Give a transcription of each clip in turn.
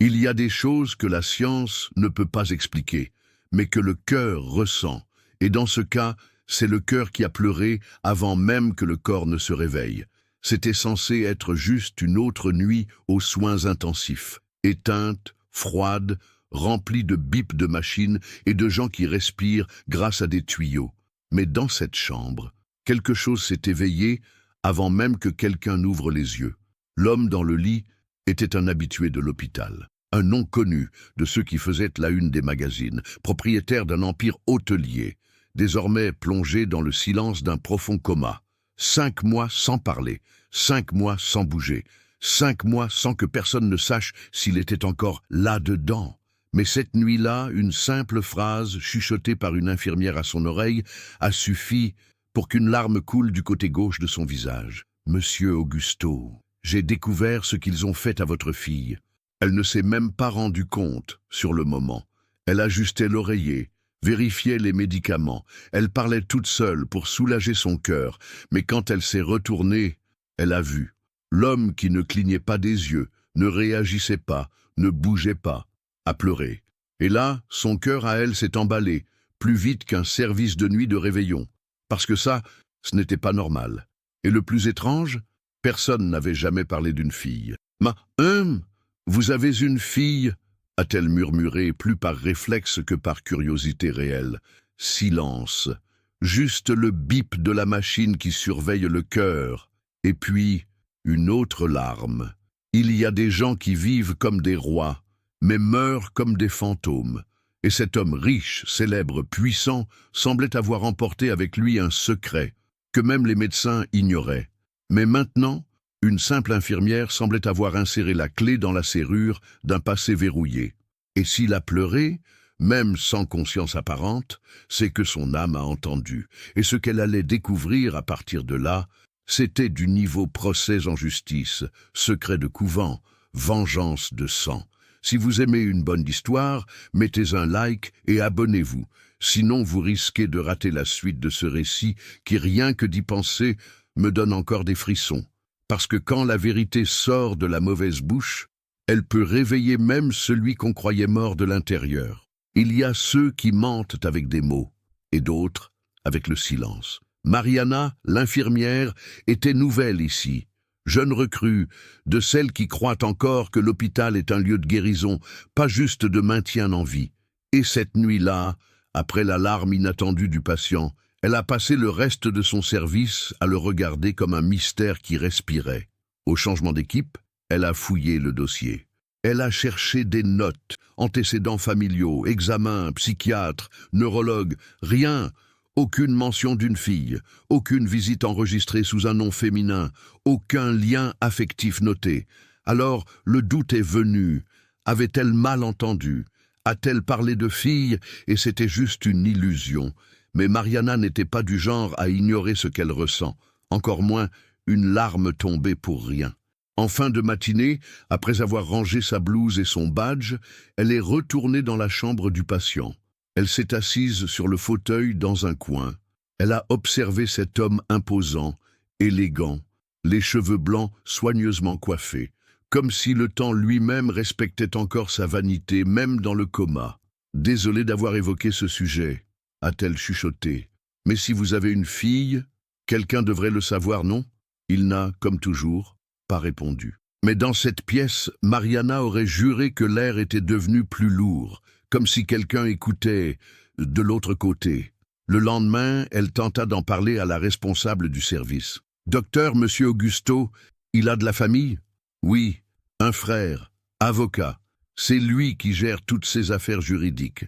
Il y a des choses que la science ne peut pas expliquer, mais que le cœur ressent. Et dans ce cas, c'est le cœur qui a pleuré avant même que le corps ne se réveille. C'était censé être juste une autre nuit aux soins intensifs, éteinte, froide, remplie de bips de machines et de gens qui respirent grâce à des tuyaux. Mais dans cette chambre, quelque chose s'est éveillé avant même que quelqu'un n'ouvre les yeux. L'homme dans le lit était un habitué de l'hôpital, un nom connu de ceux qui faisaient la une des magazines, propriétaire d'un empire hôtelier, désormais plongé dans le silence d'un profond coma. 5 mois sans parler, 5 mois sans bouger, 5 mois sans que personne ne sache s'il était encore là-dedans. Mais cette nuit-là, une simple phrase chuchotée par une infirmière à son oreille a suffi pour qu'une larme coule du côté gauche de son visage. « Monsieur Augusto, j'ai découvert ce qu'ils ont fait à votre fille. » Elle ne s'est même pas rendue compte sur le moment. Elle ajustait l'oreiller, vérifiait les médicaments. Elle parlait toute seule pour soulager son cœur. Mais quand elle s'est retournée, elle a vu. L'homme qui ne clignait pas des yeux, ne réagissait pas, ne bougeait pas, a pleuré. Et là, son cœur à elle s'est emballé, plus vite qu'un service de nuit de réveillon. Parce que ça, ce n'était pas normal. Et le plus étrange, personne n'avait jamais parlé d'une fille. « Vous avez une fille ?» a-t-elle murmuré, plus par réflexe que par curiosité réelle. Silence. Juste le bip de la machine qui surveille le cœur. Et puis, une autre larme. Il y a des gens qui vivent comme des rois, mais meurent comme des fantômes. Et cet homme riche, célèbre, puissant, semblait avoir emporté avec lui un secret que même les médecins ignoraient. Mais maintenant, une simple infirmière semblait avoir inséré la clé dans la serrure d'un passé verrouillé. Et s'il a pleuré, même sans conscience apparente, c'est que son âme a entendu. Et ce qu'elle allait découvrir à partir de là, c'était du niveau procès en justice, secret de couvent, vengeance de sang. Si vous aimez une bonne histoire, mettez un like et abonnez-vous. Sinon, vous risquez de rater la suite de ce récit qui, rien que d'y penser, me donne encore des frissons. Parce que quand la vérité sort de la mauvaise bouche, elle peut réveiller même celui qu'on croyait mort de l'intérieur. Il y a ceux qui mentent avec des mots, et d'autres avec le silence. Mariana, l'infirmière, était nouvelle ici. Jeune recrue, de celles qui croient encore que l'hôpital est un lieu de guérison, pas juste de maintien en vie. Et cette nuit-là, après l'alarme inattendue du patient, elle a passé le reste de son service à le regarder comme un mystère qui respirait. Au changement d'équipe, elle a fouillé le dossier. Elle a cherché des notes, antécédents familiaux, examens, psychiatres, neurologues, rien. Aucune mention d'une fille, aucune visite enregistrée sous un nom féminin, aucun lien affectif noté. Alors, le doute est venu. Avait-elle mal entendu? A-t-elle parlé de fille et c'était juste une illusion? Mais Mariana n'était pas du genre à ignorer ce qu'elle ressent, encore moins une larme tombée pour rien. En fin de matinée, après avoir rangé sa blouse et son badge, elle est retournée dans la chambre du patient. Elle s'est assise sur le fauteuil dans un coin. Elle a observé cet homme imposant, élégant, les cheveux blancs soigneusement coiffés, comme si le temps lui-même respectait encore sa vanité, même dans le coma. « Désolée d'avoir évoqué ce sujet », a-t-elle chuchoté. « Mais si vous avez une fille, quelqu'un devrait le savoir, non ?» Il n'a, comme toujours, pas répondu. Mais dans cette pièce, Mariana aurait juré que l'air était devenu plus lourd, comme si quelqu'un écoutait de l'autre côté. Le lendemain, elle tenta d'en parler à la responsable du service. « Docteur, monsieur Augusto, il a de la famille ?»« Oui, un frère, avocat. C'est lui qui gère toutes ses affaires juridiques.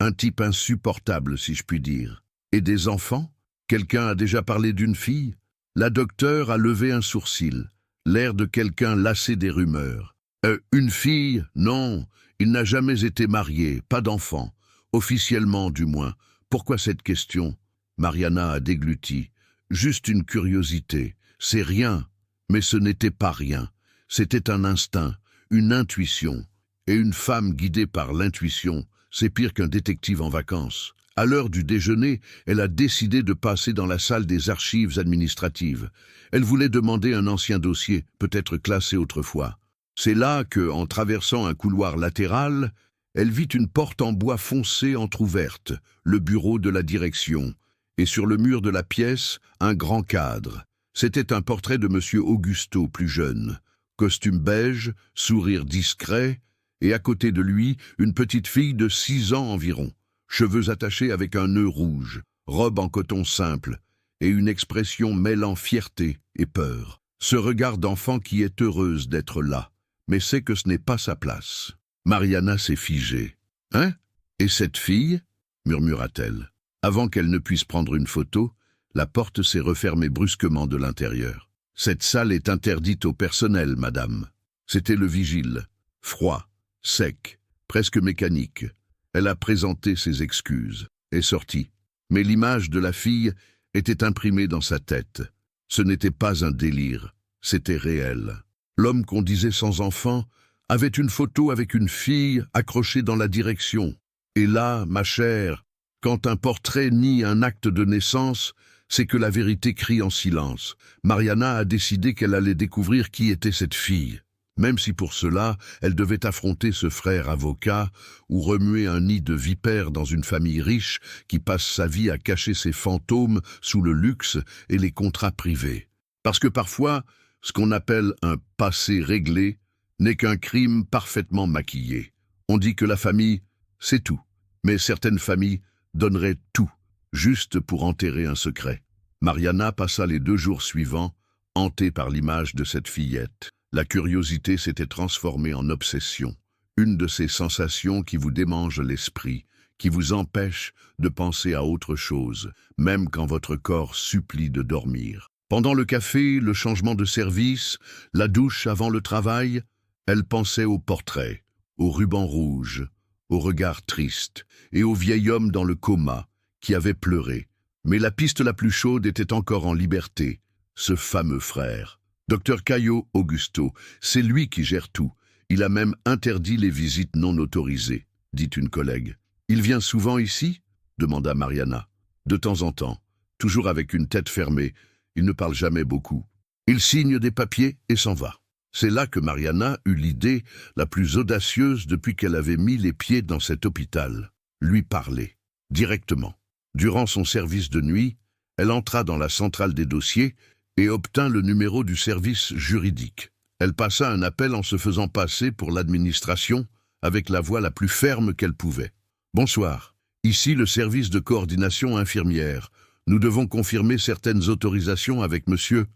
Un type insupportable, si je puis dire. Et des enfants? Quelqu'un a déjà parlé d'une fille ?» La docteure a levé un sourcil, l'air de quelqu'un lassé des rumeurs. « Une fille? Non. Il n'a jamais été marié, pas d'enfant. Officiellement, du moins. Pourquoi cette question ?» Mariana a dégluti. « Juste une curiosité. C'est rien. » Mais ce n'était pas rien. C'était un instinct, une intuition. Et une femme guidée par l'intuition, c'est pire qu'un détective en vacances. À l'heure du déjeuner, elle a décidé de passer dans la salle des archives administratives. Elle voulait demander un ancien dossier, peut-être classé autrefois. C'est là que, en traversant un couloir latéral, elle vit une porte en bois foncé entr'ouverte, le bureau de la direction, et sur le mur de la pièce, un grand cadre. C'était un portrait de M. Augusto, plus jeune. Costume beige, sourire discret, et à côté de lui, une petite fille de 6 ans environ, cheveux attachés avec un nœud rouge, robe en coton simple, et une expression mêlant fierté et peur. Ce regard d'enfant qui est heureuse d'être là, mais sait que ce n'est pas sa place. Mariana s'est figée. « Hein? Et cette fille ?» murmura-t-elle. Avant qu'elle ne puisse prendre une photo, la porte s'est refermée brusquement de l'intérieur. « Cette salle est interdite au personnel, madame. » C'était le vigile. Froid, sec, presque mécanique. Elle a présenté ses excuses, est sortie. Mais l'image de la fille était imprimée dans sa tête. Ce n'était pas un délire, c'était réel. L'homme qu'on disait sans enfant avait une photo avec une fille accrochée dans la direction. Et là, ma chère, quand un portrait nie un acte de naissance, c'est que la vérité crie en silence. Mariana a décidé qu'elle allait découvrir qui était cette fille, même si pour cela, elle devait affronter ce frère avocat ou remuer un nid de vipères dans une famille riche qui passe sa vie à cacher ses fantômes sous le luxe et les contrats privés. Parce que parfois, ce qu'on appelle un passé réglé n'est qu'un crime parfaitement maquillé. On dit que la famille, c'est tout. Mais certaines familles donneraient tout, juste pour enterrer un secret. Mariana passa les 2 jours suivants, hantée par l'image de cette fillette. La curiosité s'était transformée en obsession, une de ces sensations qui vous démangent l'esprit, qui vous empêche de penser à autre chose, même quand votre corps supplie de dormir. Pendant le café, le changement de service, la douche avant le travail, elle pensait au portrait, au ruban rouge, au regard triste, et au vieil homme dans le coma, qui avait pleuré. Mais la piste la plus chaude était encore en liberté, ce fameux frère. Dr Caio Augusto, c'est lui qui gère tout. Il a même interdit les visites non autorisées, dit une collègue. Il vient souvent ici ? Demanda Mariana. De temps en temps, toujours avec une tête fermée. Il ne parle jamais beaucoup. Il signe des papiers et s'en va. C'est là que Mariana eut l'idée la plus audacieuse depuis qu'elle avait mis les pieds dans cet hôpital. Lui parler, directement. Durant son service de nuit, elle entra dans la centrale des dossiers et obtint le numéro du service juridique. Elle passa un appel en se faisant passer pour l'administration avec la voix la plus ferme qu'elle pouvait. « Bonsoir, ici le service de coordination infirmière. Nous devons confirmer certaines autorisations avec monsieur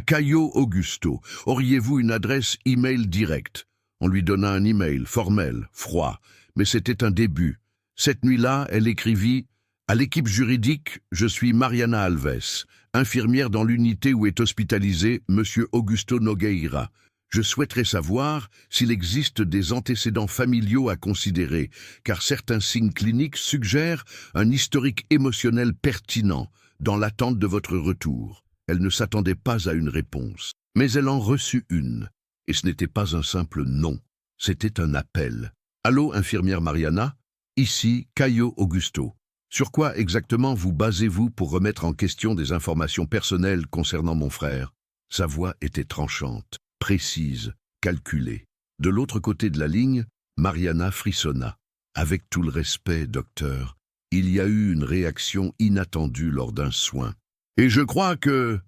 Caio Augusto. Auriez-vous une adresse e-mail directe ?» On lui donna un e-mail formel, froid, mais c'était un début. Cette nuit-là, elle écrivit « À l'équipe juridique, je suis Mariana Alves, infirmière dans l'unité où est hospitalisé monsieur Augusto Nogueira. Je souhaiterais savoir s'il existe des antécédents familiaux à considérer, car certains signes cliniques suggèrent un historique émotionnel pertinent dans l'attente de votre retour. » Elle ne s'attendait pas à une réponse, mais elle en reçut une. Et ce n'était pas un simple non, c'était un appel. « Allô, infirmière Mariana ? Ici, Caio Augusto. Sur quoi exactement vous basez-vous pour remettre en question des informations personnelles concernant mon frère ?» Sa voix était tranchante, précise, calculée. De l'autre côté de la ligne, Mariana frissonna. « Avec tout le respect, docteur, il y a eu une réaction inattendue lors d'un soin. Et je crois que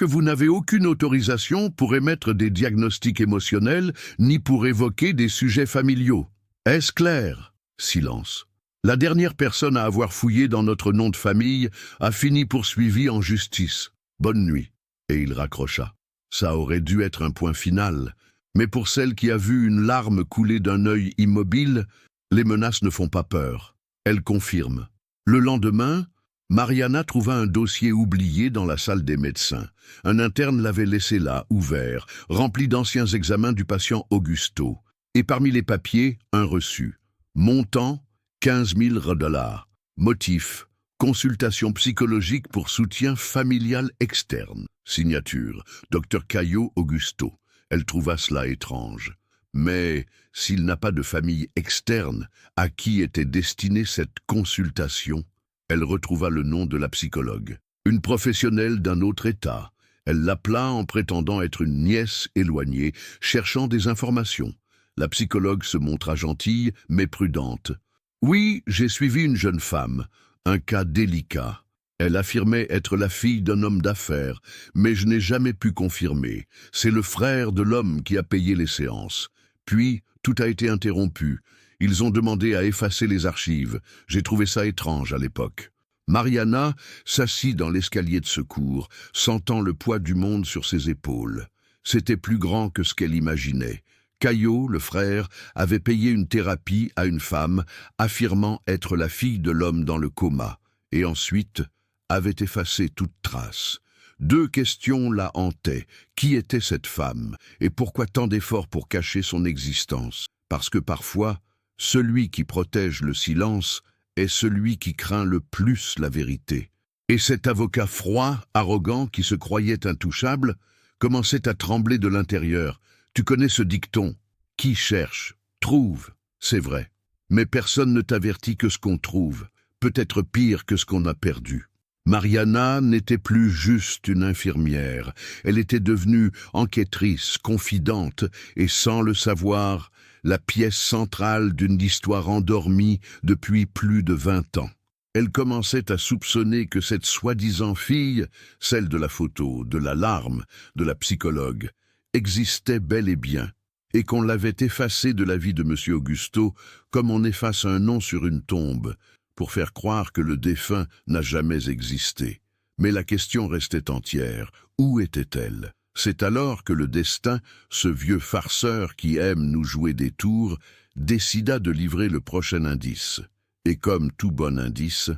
vous n'avez aucune autorisation pour émettre des diagnostics émotionnels ni pour évoquer des sujets familiaux. Est-ce clair ?» Silence. La dernière personne à avoir fouillé dans notre nom de famille a fini poursuivie en justice. Bonne nuit. Et il raccrocha. Ça aurait dû être un point final, mais pour celle qui a vu une larme couler d'un œil immobile, les menaces ne font pas peur. Elle confirme. Le lendemain, Mariana trouva un dossier oublié dans la salle des médecins. Un interne l'avait laissé là, ouvert, rempli d'anciens examens du patient Augusto. Et parmi les papiers, un reçu. Montant, 15 000 $. Motif, consultation psychologique pour soutien familial externe. Signature, Dr Caio Augusto. Elle trouva cela étrange. Mais s'il n'a pas de famille externe, à qui était destinée cette consultation ? Elle retrouva le nom de la psychologue. Une professionnelle d'un autre État, Elle l'appela en prétendant être une nièce éloignée, cherchant des informations. La psychologue se montra gentille, mais prudente. « Oui, j'ai suivi une jeune femme, un cas délicat. Elle affirmait être la fille d'un homme d'affaires, mais je n'ai jamais pu confirmer. C'est le frère de l'homme qui a payé les séances. Puis, tout a été interrompu. Ils ont demandé à effacer les archives. J'ai trouvé ça étrange à l'époque. » Mariana s'assit dans l'escalier de secours, sentant le poids du monde sur ses épaules. C'était plus grand que ce qu'elle imaginait. Caillot, le frère, avait payé une thérapie à une femme, affirmant être la fille de l'homme dans le coma, et ensuite avait effacé toute trace. Deux questions la hantaient. Qui était cette femme, et pourquoi tant d'efforts pour cacher son existence? Parce que parfois, celui qui protège le silence est celui qui craint le plus la vérité. Et cet avocat froid, arrogant, qui se croyait intouchable, commençait à trembler de l'intérieur. Tu connais ce dicton: qui cherche, trouve, c'est vrai. Mais personne ne t'avertit que ce qu'on trouve peut être pire que ce qu'on a perdu. Mariana n'était plus juste une infirmière, elle était devenue enquêtrice, confidente, et sans le savoir, la pièce centrale d'une histoire endormie depuis plus de 20 ans. Elle commençait à soupçonner que cette soi-disant fille, celle de la photo, de l'alarme, de la psychologue, existait bel et bien, et qu'on l'avait effacée de la vie de M. Augusto comme on efface un nom sur une tombe, pour faire croire que le défunt n'a jamais existé. Mais la question restait entière. Où était-elle? C'est alors que le destin, ce vieux farceur qui aime nous jouer des tours, décida de livrer le prochain indice. Et comme tout bon indice,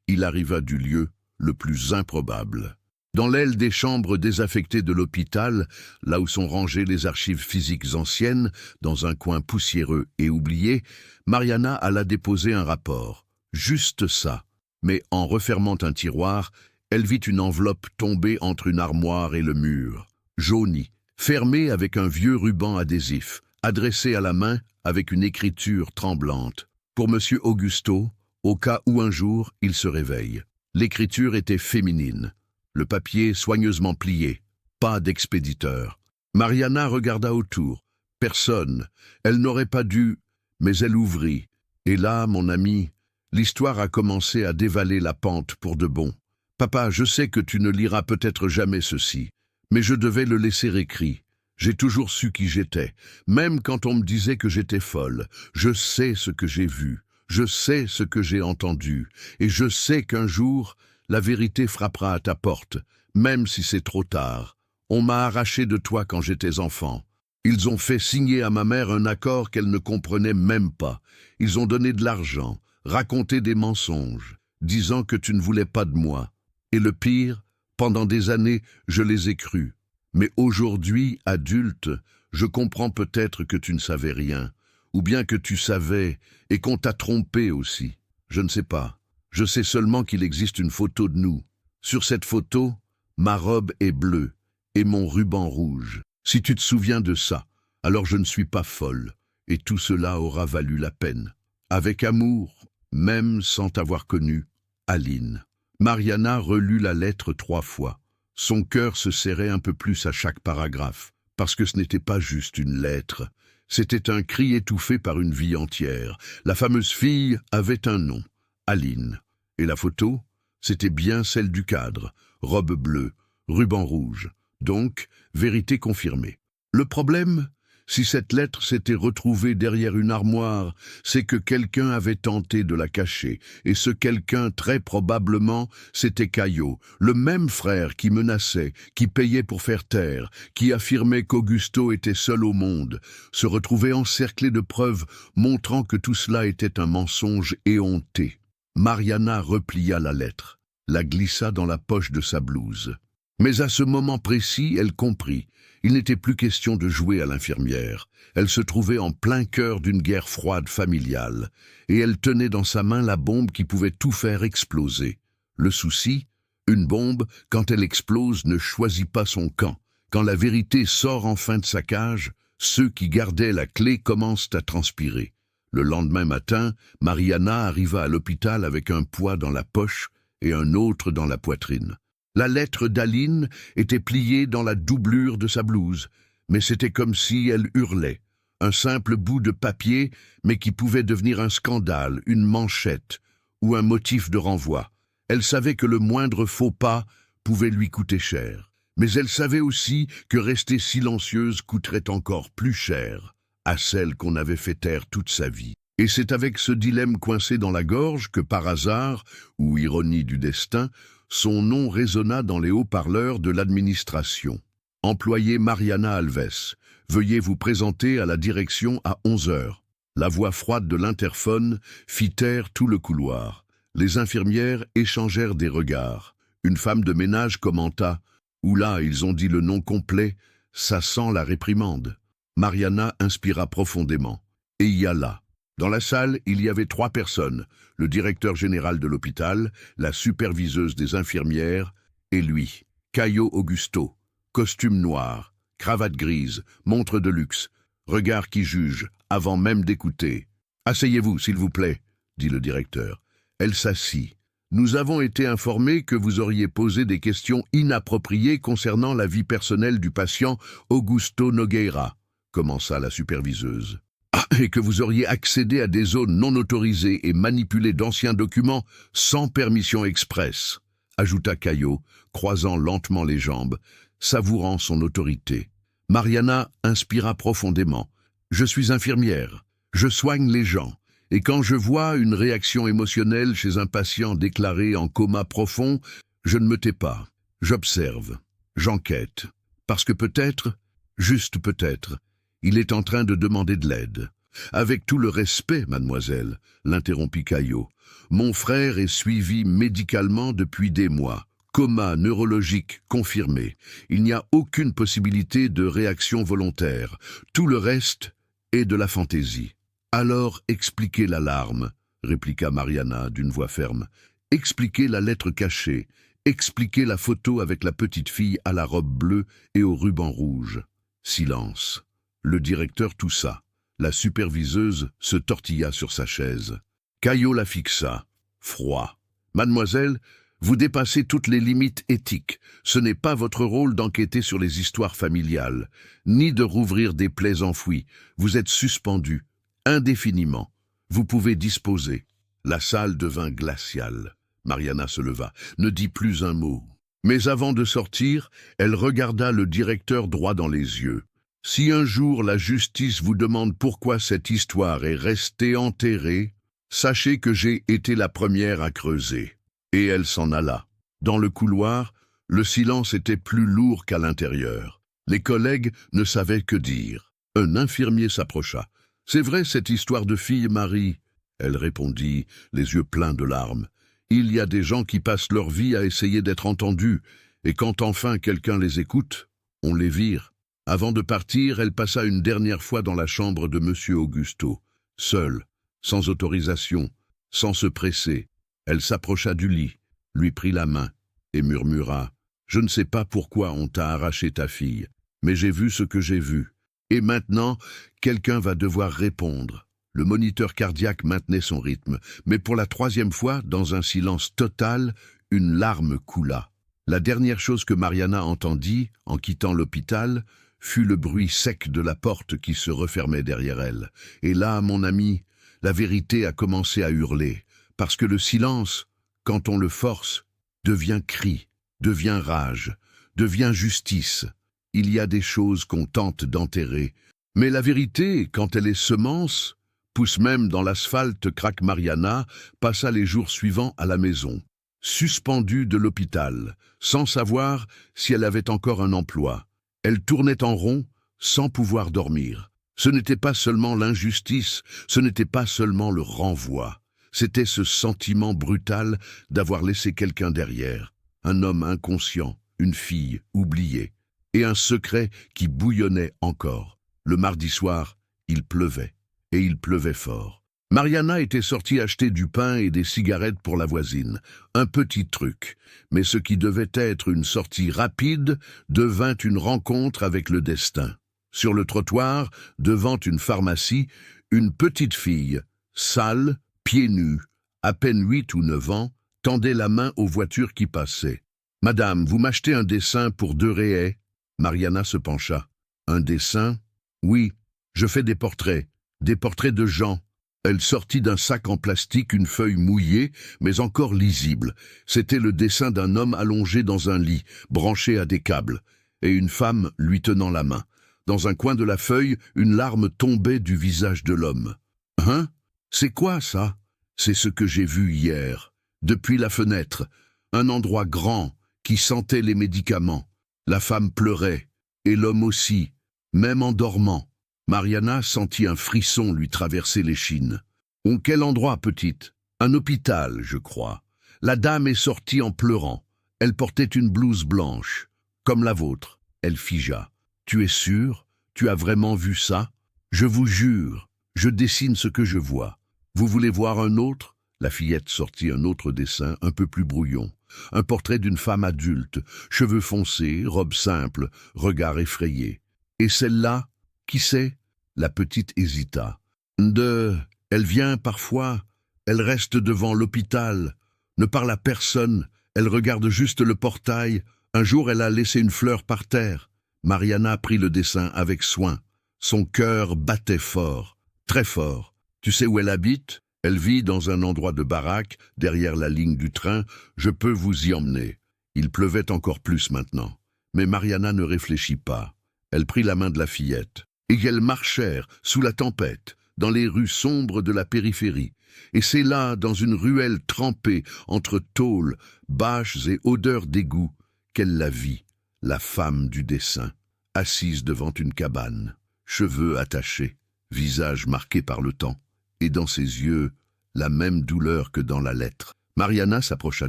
il arriva du lieu le plus improbable. Dans l'aile des chambres désaffectées de l'hôpital, là où sont rangées les archives physiques anciennes, dans un coin poussiéreux et oublié, Mariana alla déposer un rapport. Juste ça. Mais en refermant un tiroir, elle vit une enveloppe tomber entre une armoire et le mur. Jaunie, fermée avec un vieux ruban adhésif, adressée à la main avec une écriture tremblante. Pour Monsieur Augusto, au cas où un jour il se réveille. L'écriture était féminine. Le papier soigneusement plié. Pas d'expéditeur. Mariana regarda autour. Personne. Elle n'aurait pas dû, mais elle ouvrit. Et là, mon ami, l'histoire a commencé à dévaler la pente pour de bon. Papa, je sais que tu ne liras peut-être jamais ceci, mais je devais le laisser écrit. J'ai toujours su qui j'étais, même quand on me disait que j'étais folle. Je sais ce que j'ai vu, je sais ce que j'ai entendu, et je sais qu'un jour, la vérité frappera à ta porte, même si c'est trop tard. On m'a arraché de toi quand j'étais enfant. Ils ont fait signer à ma mère un accord qu'elle ne comprenait même pas. Ils ont donné de l'argent, raconté des mensonges, disant que tu ne voulais pas de moi. Et le pire, pendant des années, je les ai crus. Mais aujourd'hui, adulte, je comprends peut-être que tu ne savais rien, ou bien que tu savais et qu'on t'a trompé aussi. Je ne sais pas. Je sais seulement qu'il existe une photo de nous. Sur cette photo, ma robe est bleue et mon ruban rouge. Si tu te souviens de ça, alors je ne suis pas folle, et tout cela aura valu la peine. Avec amour, même sans t'avoir connue, Aline. Mariana relut la lettre 3 fois. Son cœur se serrait un peu plus à chaque paragraphe, parce que ce n'était pas juste une lettre. C'était un cri étouffé par une vie entière. La fameuse fille avait un nom, Aline. Et la photo, c'était bien celle du cadre, robe bleue, ruban rouge. Donc, vérité confirmée. Le problème, si cette lettre s'était retrouvée derrière une armoire, c'est que quelqu'un avait tenté de la cacher, et ce quelqu'un, très probablement, c'était Caillot, le même frère qui menaçait, qui payait pour faire taire, qui affirmait qu'Augusto était seul au monde, se retrouvait encerclé de preuves montrant que tout cela était un mensonge éhonté. Mariana replia la lettre, la glissa dans la poche de sa blouse. Mais à ce moment précis, elle comprit. Il n'était plus question de jouer à l'infirmière. Elle se trouvait en plein cœur d'une guerre froide familiale, et elle tenait dans sa main la bombe qui pouvait tout faire exploser. Le souci, une bombe, quand elle explose, ne choisit pas son camp. Quand la vérité sort enfin de sa cage, ceux qui gardaient la clé commencent à transpirer. Le lendemain matin, Mariana arriva à l'hôpital avec un poids dans la poche et un autre dans la poitrine. La lettre d'Aline était pliée dans la doublure de sa blouse, mais c'était comme si elle hurlait. Un simple bout de papier, mais qui pouvait devenir un scandale, une manchette ou un motif de renvoi. Elle savait que le moindre faux pas pouvait lui coûter cher. Mais elle savait aussi que rester silencieuse coûterait encore plus cher à celle qu'on avait fait taire toute sa vie. Et c'est avec ce dilemme coincé dans la gorge que par hasard, ou ironie du destin, son nom résonna dans les haut-parleurs de l'administration. Employé Mariana Alves, veuillez vous présenter à la direction à 11 heures. La voix froide de l'interphone fit taire tout le couloir. Les infirmières échangèrent des regards. Une femme de ménage commenta « Oula, ils ont dit le nom complet, ça sent la réprimande ». Mariana inspira profondément et y alla. Dans la salle, il y avait 3 personnes, le directeur général de l'hôpital, la superviseuse des infirmières et lui, Caio Augusto, costume noir, cravate grise, montre de luxe, regard qui juge, avant même d'écouter. « Asseyez-vous, s'il vous plaît », dit le directeur. Elle s'assit. « Nous avons été informés que vous auriez posé des questions inappropriées concernant la vie personnelle du patient Augusto Nogueira », commença la superviseuse. « Ah, et que vous auriez accédé à des zones non autorisées et manipulé d'anciens documents sans permission expresse », ajouta Caio, croisant lentement les jambes, savourant son autorité. Mariana inspira profondément. « Je suis infirmière, je soigne les gens. Et quand je vois une réaction émotionnelle chez un patient déclaré en coma profond, je ne me tais pas. J'observe, j'enquête. Parce que peut-être, juste peut-être, il est en train de demander de l'aide. Avec tout le respect, mademoiselle, l'interrompit Caio. Mon frère est suivi médicalement depuis des mois. Coma neurologique confirmé. Il n'y a aucune possibilité de réaction volontaire. Tout le reste est de la fantaisie. Alors expliquez l'alarme, répliqua Mariana d'une voix ferme. Expliquez la lettre cachée. Expliquez la photo avec la petite fille à la robe bleue et au ruban rouge. Silence. Le directeur toussa. La superviseuse se tortilla sur sa chaise. Caio la fixa. Froid. Mademoiselle, vous dépassez toutes les limites éthiques. Ce n'est pas votre rôle d'enquêter sur les histoires familiales, ni de rouvrir des plaies enfouies. Vous êtes suspendu. Indéfiniment. Vous pouvez disposer. La salle devint glaciale. Mariana se leva, ne dit plus un mot. Mais avant de sortir, elle regarda le directeur droit dans les yeux. « Si un jour la justice vous demande pourquoi cette histoire est restée enterrée, sachez que j'ai été la première à creuser. » Et elle s'en alla. Dans le couloir, le silence était plus lourd qu'à l'intérieur. Les collègues ne savaient que dire. Un infirmier s'approcha. « C'est vrai cette histoire de fille, Marie ?» Elle répondit, les yeux pleins de larmes. « Il y a des gens qui passent leur vie à essayer d'être entendus, et quand enfin quelqu'un les écoute, on les vire. » Avant de partir, elle passa une dernière fois dans la chambre de Monsieur Augusto. Seule, sans autorisation, sans se presser, elle s'approcha du lit, lui prit la main et murmura « Je ne sais pas pourquoi on t'a arraché ta fille, mais j'ai vu ce que j'ai vu. Et maintenant, quelqu'un va devoir répondre. » Le moniteur cardiaque maintenait son rythme, mais pour la 3e fois, dans un silence total, une larme coula. La dernière chose que Mariana entendit, en quittant l'hôpital, fut le bruit sec de la porte qui se refermait derrière elle. Et là, mon ami, la vérité a commencé à hurler, parce que le silence, quand on le force, devient cri, devient rage, devient justice. Il y a des choses qu'on tente d'enterrer, mais la vérité, quand elle est semence, pousse même dans l'asphalte. Craque Mariana passa les jours suivants à la maison, suspendue de l'hôpital, sans savoir si elle avait encore un emploi. Elle tournait en rond, sans pouvoir dormir. Ce n'était pas seulement l'injustice, ce n'était pas seulement le renvoi. C'était ce sentiment brutal d'avoir laissé quelqu'un derrière, un homme inconscient, une fille oubliée, et un secret qui bouillonnait encore. Le mardi soir, il pleuvait, et il pleuvait fort. Mariana était sortie acheter du pain et des cigarettes pour la voisine. Un petit truc, mais ce qui devait être une sortie rapide devint une rencontre avec le destin. Sur le trottoir, devant une pharmacie, une petite fille, sale, pieds nus, à peine 8 ou 9 ans, tendait la main aux voitures qui passaient. Madame, vous m'achetez un dessin pour 2 réais? Mariana se pencha. Un dessin? Oui, je fais des portraits de gens. Elle sortit d'un sac en plastique une feuille mouillée, mais encore lisible. C'était le dessin d'un homme allongé dans un lit, branché à des câbles, et une femme lui tenant la main. Dans un coin de la feuille, une larme tombait du visage de l'homme. « Hein? C'est quoi ça ?»« C'est ce que j'ai vu hier, depuis la fenêtre. Un endroit grand, qui sentait les médicaments. La femme pleurait, et l'homme aussi, même en dormant. » Mariana sentit un frisson lui traverser l'échine. « Quel endroit, petite? Un hôpital, je crois. La dame est sortie en pleurant. Elle portait une blouse blanche, comme la vôtre. » Elle figea. « Tu es sûre? Tu as vraiment vu ça? »« Je vous jure, je dessine ce que je vois. Vous voulez voir un autre ?» La fillette sortit un autre dessin, un peu plus brouillon. Un portrait d'une femme adulte, cheveux foncés, robe simple, regard effrayé. « Et celle-là? Qui c'est ?» La petite hésita. « Elle vient parfois, elle reste devant l'hôpital, ne parle à personne, elle regarde juste le portail. Un jour, elle a laissé une fleur par terre. » Mariana prit le dessin avec soin. Son cœur battait fort, très fort. « Tu sais où elle habite? Elle vit dans un endroit de baraque, derrière la ligne du train. Je peux vous y emmener. » Il pleuvait encore plus maintenant. Mais Mariana ne réfléchit pas. Elle prit la main de la fillette. Et elles marchèrent, sous la tempête, dans les rues sombres de la périphérie. Et c'est là, dans une ruelle trempée, entre tôles, bâches et odeurs d'égout, qu'elle la vit, la femme du dessin, assise devant une cabane, cheveux attachés, visage marqué par le temps, et dans ses yeux, la même douleur que dans la lettre. Mariana s'approcha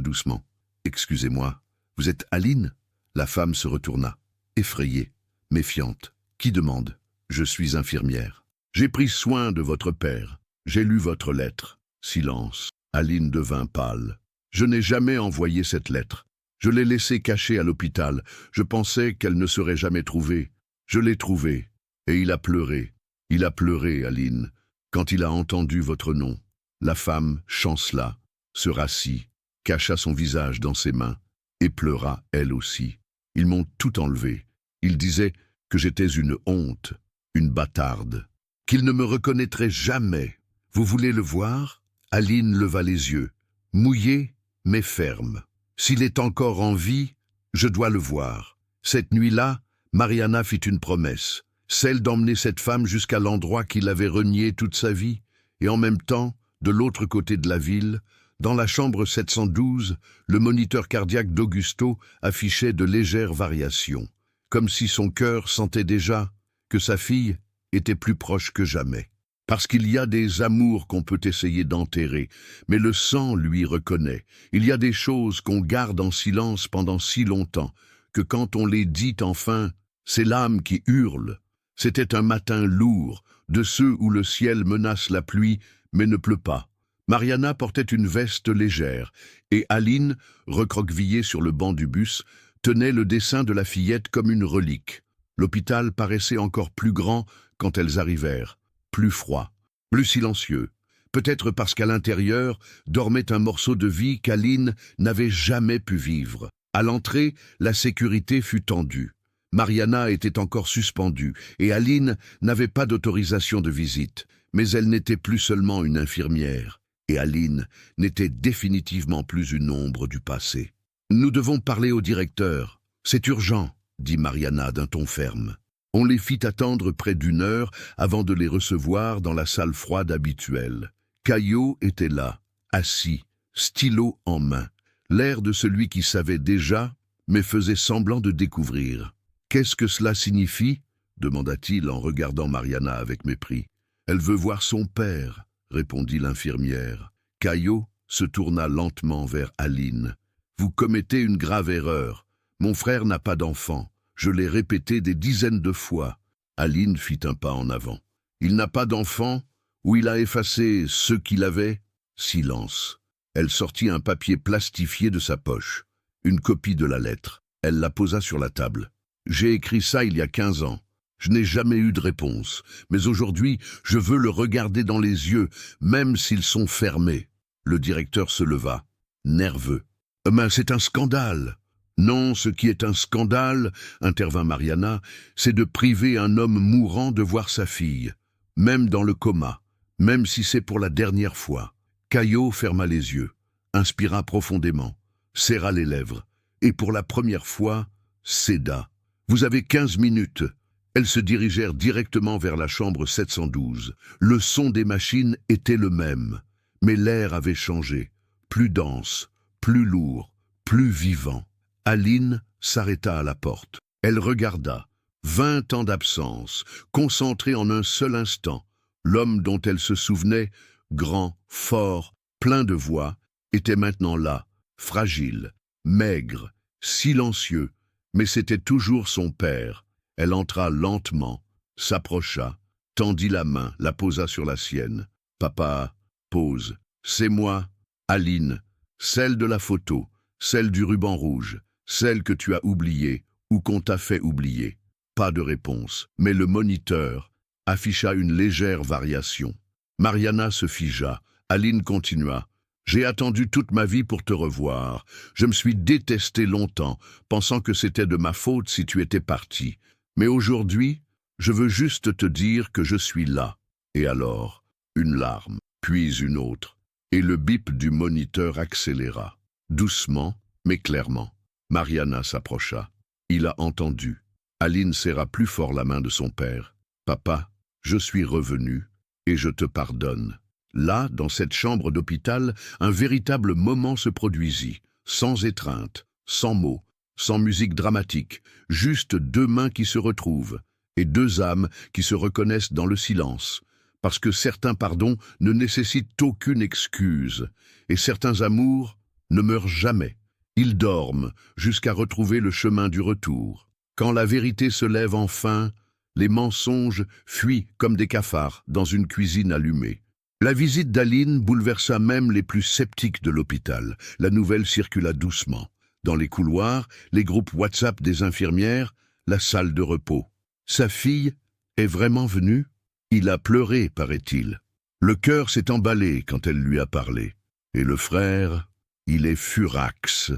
doucement. « Excusez-moi, vous êtes Aline ?» La femme se retourna, effrayée, méfiante. « Qui demande ?»« Je suis infirmière. J'ai pris soin de votre père. J'ai lu votre lettre. » Silence. Aline devint pâle. « Je n'ai jamais envoyé cette lettre. Je l'ai laissée cachée à l'hôpital. Je pensais qu'elle ne serait jamais trouvée. Je l'ai trouvée. Et il a pleuré. Il a pleuré, Aline, quand il a entendu votre nom. » La femme chancela, se rassit, cacha son visage dans ses mains et pleura elle aussi. « Ils m'ont tout enlevé. Ils disaient que j'étais une honte, une bâtarde, qu'ils ne me reconnaîtraient jamais. Vous voulez le voir ?» Aline leva les yeux, mouillé mais ferme. « S'il est encore en vie, je dois le voir. » Cette nuit-là, Mariana fit une promesse, celle d'emmener cette femme jusqu'à l'endroit qu'il avait renié toute sa vie, et en même temps, de l'autre côté de la ville, dans la chambre 712, le moniteur cardiaque d'Augusto affichait de légères variations, comme si son cœur sentait déjà que sa fille était plus proche que jamais. Parce qu'il y a des amours qu'on peut essayer d'enterrer, mais le sang lui reconnaît. Il y a des choses qu'on garde en silence pendant si longtemps, que quand on les dit enfin, c'est l'âme qui hurle. C'était un matin lourd, de ceux où le ciel menace la pluie, mais ne pleut pas. Mariana portait une veste légère, et Aline, recroquevillée sur le banc du bus, tenait le dessin de la fillette comme une relique. L'hôpital paraissait encore plus grand quand elles arrivèrent, plus froid, plus silencieux. Peut-être parce qu'à l'intérieur dormait un morceau de vie qu'Aline n'avait jamais pu vivre. À l'entrée, la sécurité fut tendue. Mariana était encore suspendue, et Aline n'avait pas d'autorisation de visite. Mais elle n'était plus seulement une infirmière, et Aline n'était définitivement plus une ombre du passé. « Nous devons parler au directeur. C'est urgent, » dit Mariana d'un ton ferme. On les fit attendre près d'1 heure avant de les recevoir dans la salle froide habituelle. Caillot était là, assis, stylo en main, l'air de celui qui savait déjà, mais faisait semblant de découvrir. « Qu'est-ce que cela signifie ?» demanda-t-il en regardant Mariana avec mépris. « Elle veut voir son père, » répondit l'infirmière. Caillot se tourna lentement vers Aline. « Vous commettez une grave erreur. Mon frère n'a pas d'enfant. Je l'ai répété des dizaines de fois. » Aline fit un pas en avant. « Il n'a pas d'enfant, ou il a effacé ceux qu'il avait ?» Silence. Elle sortit un papier plastifié de sa poche. Une copie de la lettre. Elle la posa sur la table. « J'ai écrit ça il y a 15 ans. Je n'ai jamais eu de réponse, mais aujourd'hui, je veux le regarder dans les yeux, même s'ils sont fermés. » Le directeur se leva, nerveux. « Mais c'est un scandale. » « Non, ce qui est un scandale, intervint Mariana, c'est de priver un homme mourant de voir sa fille, même dans le coma, même si c'est pour la dernière fois. Caillot ferma les yeux, inspira profondément, serra les lèvres, et pour la première fois, céda. Vous avez 15 minutes. Elles se dirigèrent directement vers la chambre 712. Le son des machines était le même, mais l'air avait changé, plus dense, plus lourd, plus vivant. Aline s'arrêta à la porte. Elle regarda. 20 ans d'absence, concentrés en un seul instant. L'homme dont elle se souvenait, grand, fort, plein de voix, était maintenant là, fragile, maigre, silencieux, mais c'était toujours son père. Elle entra lentement, s'approcha, tendit la main, la posa sur la sienne. « Papa, pose. C'est moi, Aline, celle de la photo, celle du ruban rouge, celle que tu as oubliée ou qu'on t'a fait oublier. » Pas de réponse, mais le moniteur afficha une légère variation. Mariana se figea. Aline continua. « J'ai attendu toute ma vie pour te revoir. Je me suis détesté longtemps, pensant que c'était de ma faute si tu étais parti. Mais aujourd'hui, je veux juste te dire que je suis là. » Et alors, une larme, puis une autre, et le bip du moniteur accéléra. Doucement, mais clairement. Mariana s'approcha. Il a entendu. Aline serra plus fort la main de son père. « Papa, je suis revenu, et je te pardonne. » Là, dans cette chambre d'hôpital, un véritable moment se produisit, sans étreinte, sans mots, sans musique dramatique, juste deux mains qui se retrouvent, et deux âmes qui se reconnaissent dans le silence, parce que certains pardons ne nécessitent aucune excuse, et certains amours ne meurent jamais. Ils dorment jusqu'à retrouver le chemin du retour. Quand la vérité se lève enfin, les mensonges fuient comme des cafards dans une cuisine allumée. La visite d'Aline bouleversa même les plus sceptiques de l'hôpital. La nouvelle circula doucement. Dans les couloirs, les groupes WhatsApp des infirmières, la salle de repos. Sa fille est vraiment venue? Il a pleuré, paraît-il. Le cœur s'est emballé quand elle lui a parlé. Et le frère, il est furax.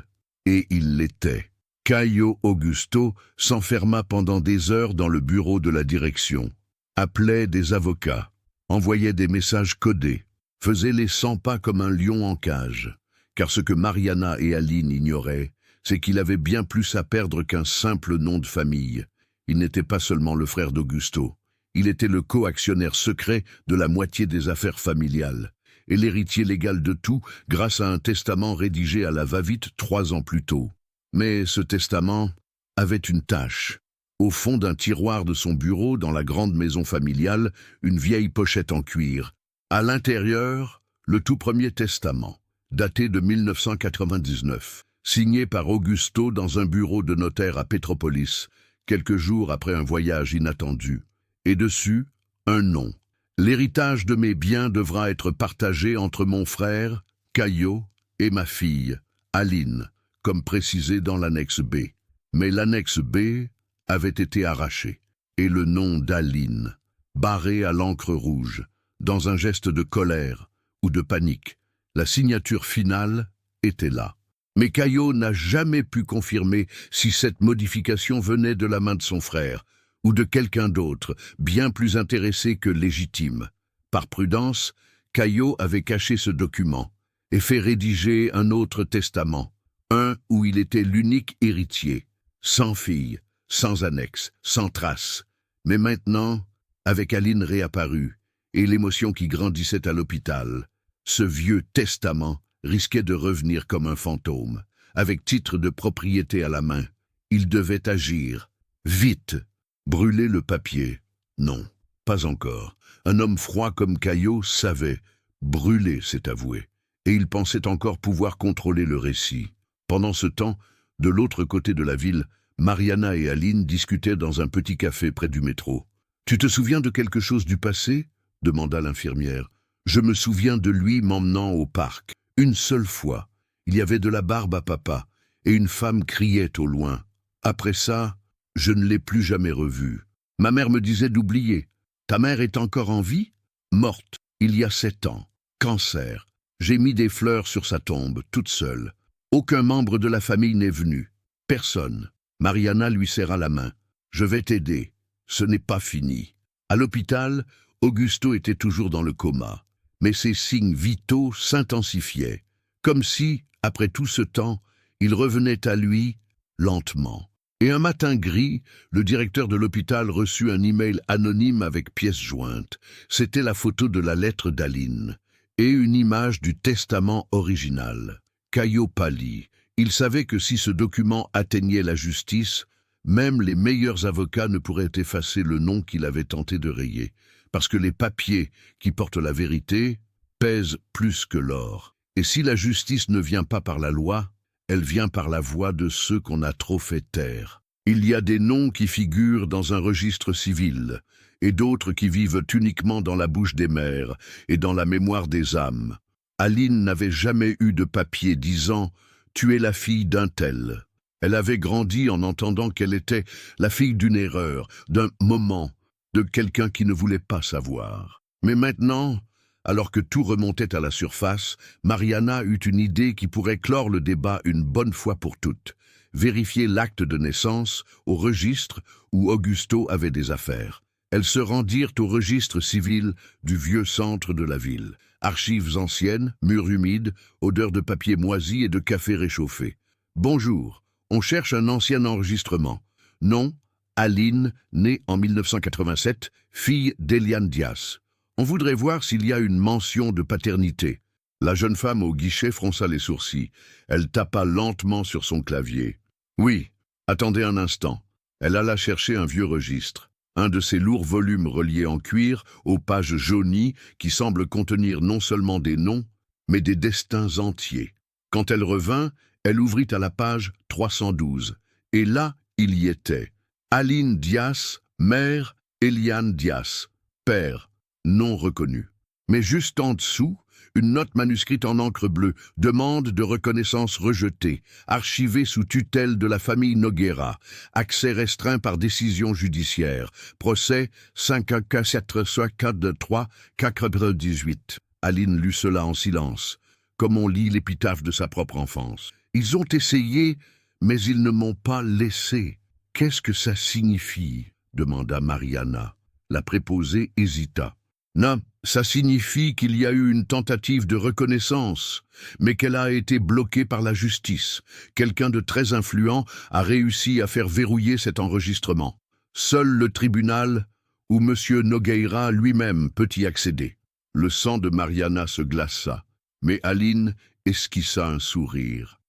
Et il l'était. Caio Augusto s'enferma pendant des heures dans le bureau de la direction. Appelait des avocats. Envoyait des messages codés, faisait les 100 pas comme un lion en cage. Car ce que Mariana et Aline ignoraient, c'est qu'il avait bien plus à perdre qu'un simple nom de famille. Il n'était pas seulement le frère d'Augusto, il était le co-actionnaire secret de la moitié des affaires familiales, et l'héritier légal de tout grâce à un testament rédigé à la va-vite 3 ans plus tôt. Mais ce testament avait une tâche. Au fond d'un tiroir de son bureau, dans la grande maison familiale, une vieille pochette en cuir. À l'intérieur, le tout premier testament, daté de 1999, signé par Augusto dans un bureau de notaire à Petropolis, quelques jours après un voyage inattendu. Et dessus, un nom. L'héritage de mes biens devra être partagé entre mon frère, Caio, et ma fille, Aline, comme précisé dans l'annexe B. Mais l'annexe B avait été arraché, et le nom d'Aline, barré à l'encre rouge, dans un geste de colère ou de panique. La signature finale était là. Mais Caio n'a jamais pu confirmer si cette modification venait de la main de son frère, ou de quelqu'un d'autre, bien plus intéressé que légitime. Par prudence, Caio avait caché ce document, et fait rédiger un autre testament, un où il était l'unique héritier, sans fille, sans annexe, sans trace. Mais maintenant, avec Aline réapparue, et l'émotion qui grandissait à l'hôpital, ce vieux testament risquait de revenir comme un fantôme, avec titre de propriété à la main. Il devait agir. Vite. Brûler le papier. Non, pas encore. Un homme froid comme Caio savait. Brûler, c'est avoué. Et il pensait encore pouvoir contrôler le récit. Pendant ce temps, de l'autre côté de la ville, Mariana et Aline discutaient dans un petit café près du métro. « Tu te souviens de quelque chose du passé ?» demanda l'infirmière. « Je me souviens de lui m'emmenant au parc. Une seule fois. Il y avait de la barbe à papa, et une femme criait au loin. Après ça, je ne l'ai plus jamais revu. Ma mère me disait d'oublier. Ta mère est encore en vie ? Morte, il y a 7 ans. Cancer. J'ai mis des fleurs sur sa tombe, toute seule. Aucun membre de la famille n'est venu. Personne. Mariana lui serra la main. « Je vais t'aider. Ce n'est pas fini. » À l'hôpital, Augusto était toujours dans le coma. Mais ses signes vitaux s'intensifiaient. Comme si, après tout ce temps, il revenait à lui, lentement. Et un matin gris, le directeur de l'hôpital reçut un email anonyme avec pièce jointe. C'était la photo de la lettre d'Aline et une image du testament original. Caio pâlit. Il savait que si ce document atteignait la justice, même les meilleurs avocats ne pourraient effacer le nom qu'il avait tenté de rayer, parce que les papiers qui portent la vérité pèsent plus que l'or. Et si la justice ne vient pas par la loi, elle vient par la voix de ceux qu'on a trop fait taire. Il y a des noms qui figurent dans un registre civil, et d'autres qui vivent uniquement dans la bouche des mères et dans la mémoire des âmes. Aline n'avait jamais eu de papier disant « Tu es la fille d'un tel ». Elle avait grandi en entendant qu'elle était la fille d'une erreur, d'un moment, de quelqu'un qui ne voulait pas savoir. Mais maintenant, alors que tout remontait à la surface, Mariana eut une idée qui pourrait clore le débat une bonne fois pour toutes. Vérifier l'acte de naissance au registre où Augusto avait des affaires. Elles se rendirent au registre civil du vieux centre de la ville. Archives anciennes, murs humides, odeur de papier moisi et de café réchauffé. « Bonjour, on cherche un ancien enregistrement. Nom, Aline, née en 1987, fille d'Eliane Diaz. On voudrait voir s'il y a une mention de paternité. » La jeune femme au guichet fronça les sourcils. Elle tapa lentement sur son clavier. « Oui, attendez un instant. » Elle alla chercher un vieux registre. Un de ces lourds volumes reliés en cuir, aux pages jaunies, qui semblent contenir non seulement des noms, mais des destins entiers. Quand elle revint, elle ouvrit à la page 312. Et là, il y était. Aline Diaz, mère, Eliane Diaz, père, non reconnu. Mais juste en dessous, une note manuscrite en encre bleue, demande de reconnaissance rejetée, archivée sous tutelle de la famille Noguera, accès restreint par décision judiciaire, procès 5-4-4-3-4-18. Aline lut cela en silence, comme on lit l'épitaphe de sa propre enfance. Ils ont essayé, mais ils ne m'ont pas laissé. Qu'est-ce que ça signifie? Demanda Mariana. La préposée hésita. Non, ça signifie qu'il y a eu une tentative de reconnaissance, mais qu'elle a été bloquée par la justice. Quelqu'un de très influent a réussi à faire verrouiller cet enregistrement. Seul le tribunal ou M. Nogueira lui-même peut y accéder. Le sang de Mariana se glaça, mais Aline esquissa un sourire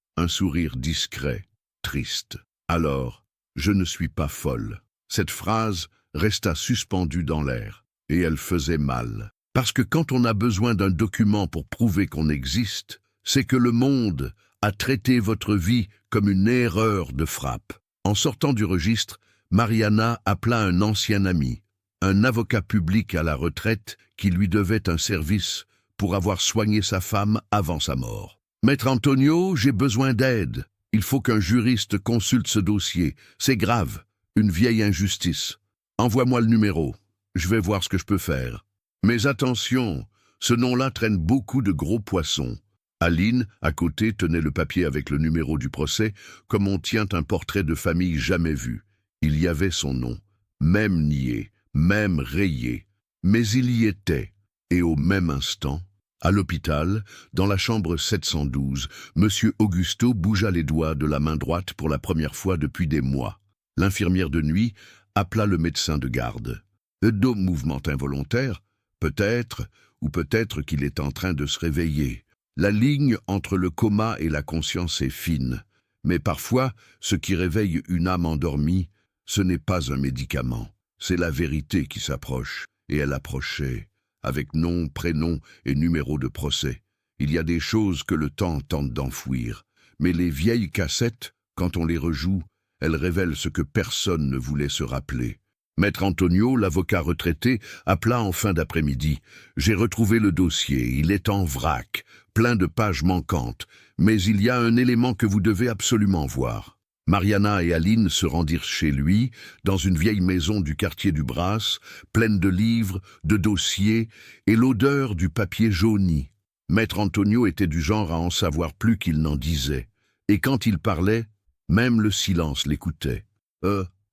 discret, triste. Alors, je ne suis pas folle. Cette phrase resta suspendue dans l'air. Et elle faisait mal. Parce que quand on a besoin d'un document pour prouver qu'on existe, c'est que le monde a traité votre vie comme une erreur de frappe. En sortant du registre, Mariana appela un ancien ami, un avocat public à la retraite qui lui devait un service pour avoir soigné sa femme avant sa mort. « Maître Antonio, j'ai besoin d'aide. Il faut qu'un juriste consulte ce dossier. C'est grave, une vieille injustice. Envoie-moi le numéro. Je vais voir ce que je peux faire. Mais attention, ce nom-là traîne beaucoup de gros poissons. » Aline, à côté, tenait le papier avec le numéro du procès, comme on tient un portrait de famille jamais vu. Il y avait son nom, même nié, même rayé. Mais il y était, et au même instant, à l'hôpital, dans la chambre 712, M. Augusto bougea les doigts de la main droite pour la première fois depuis des mois. L'infirmière de nuit appela le médecin de garde. Mouvement involontaire, peut-être, ou peut-être qu'il est en train de se réveiller. La ligne entre le coma et la conscience est fine, mais parfois, ce qui réveille une âme endormie, ce n'est pas un médicament, c'est la vérité qui s'approche, et elle approchait, avec nom, prénom et numéro de procès. Il y a des choses que le temps tente d'enfouir, mais les vieilles cassettes, quand on les rejoue, elles révèlent ce que personne ne voulait se rappeler. Maître Antonio, l'avocat retraité, appela en fin d'après-midi. « J'ai retrouvé le dossier, il est en vrac, plein de pages manquantes, mais il y a un élément que vous devez absolument voir. » Mariana et Aline se rendirent chez lui, dans une vieille maison du quartier du Bras, pleine de livres, de dossiers et l'odeur du papier jauni. Maître Antonio était du genre à en savoir plus qu'il n'en disait, et quand il parlait, Même le silence l'écoutait.